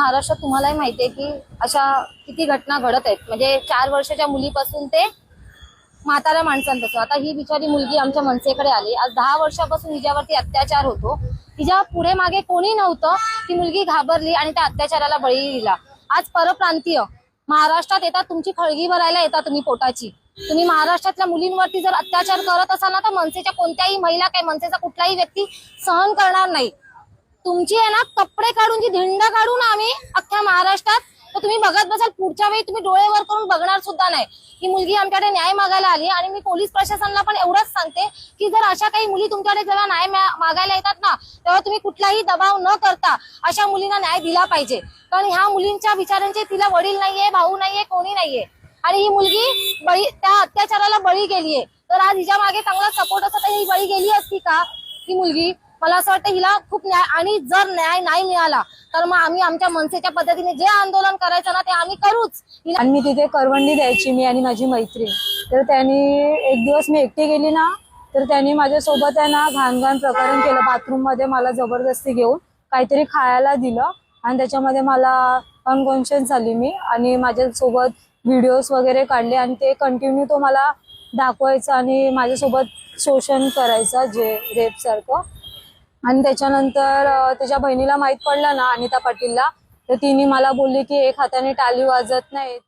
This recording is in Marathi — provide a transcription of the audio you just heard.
महाराष्ट्रात तुम्हालाही माहितीये की अशा किती घटना घडत आहेत, म्हणजे 4 वर्षाच्या मुलीपासून ते म्हाताऱ्या माणसांपासून. आता ही बिचारी मुलगी आमच्या मनसेकडे आली, आज 10 वर्षापासून हिच्यावरती अत्याचार होतो, तिच्या पुढे मागे कोणी नव्हतं, ती मुलगी घाबरली आणि त्या अत्याचाराला बळी दिला. आज परप्रांतीय महाराष्ट्रात येतात, तुमची खळगी भरायला येतात तुम्ही पोटाची. तुम्ही महाराष्ट्रातल्या मुलींवरती जर अत्याचार करत असाल ना, तर मनसेच्या कोणत्याही महिला काय मनसेचा कुठलाही व्यक्ती सहन करणार नाही. तुमची आहे ना कपडे काढून जी धिंड काढून आम्ही अख्ख्या महाराष्ट्रात, तर तुम्ही बघत बसाल, पुढच्या वेळी तुम्ही डोळे वर करून बघणार सुद्धा नाही. ही मुलगी आमच्याकडे न्याय मागायला आली आणि मी पोलीस प्रशासनाला पण एवढंच सांगते की जर अशा काही मुली तुमच्याकडे जेव्हा न्याय मागायला येतात ना, तेव्हा तुम्ही कुठलाही दबाव न करता अशा मुलींना न्याय दिला पाहिजे. कारण ह्या मुलींच्या विचारांचे तिला वडील नाहीये, भाऊ नाहीये, कोणी नाहीये आणि ही मुलगी त्या अत्याचाराला बळी गेलीये. तर आज हिच्या मागे चांगला सपोर्ट असता तर ही बळी गेली असती का ही मुलगी? मला असं वाटतं हिला खूप न्याय, आणि जर न्याय नाही मिळाला तर मग आम्ही आमच्या मनसेच्या पद्धतीने जे आंदोलन करायचं ना ते आम्ही करूच. आणि मी तिथे करवंडी द्यायची, मी आणि माझी मैत्रीण. तर त्यांनी एक दिवस मी एकटी गेली ना, तर त्यांनी माझ्यासोबत आहे ना घाण प्रकरण केलं. बाथरूम मध्ये मला जबरदस्ती घेऊन काहीतरी खायला दिलं आणि त्याच्यामध्ये मला अनकॉन्शियस झाली मी, आणि माझ्यासोबत व्हिडिओज वगैरे काढले आणि ते कंटिन्यू तो मला दाखवायचा आणि माझ्यासोबत शोषण करायचा, जे रेप सारखं. आणि त्याच्यानंतर त्याच्या बहिणीला माहित पडलं ना, अनिता पाटीलला, तर तिने मला बोलली की एक हाताने टाळी वाजत नाही.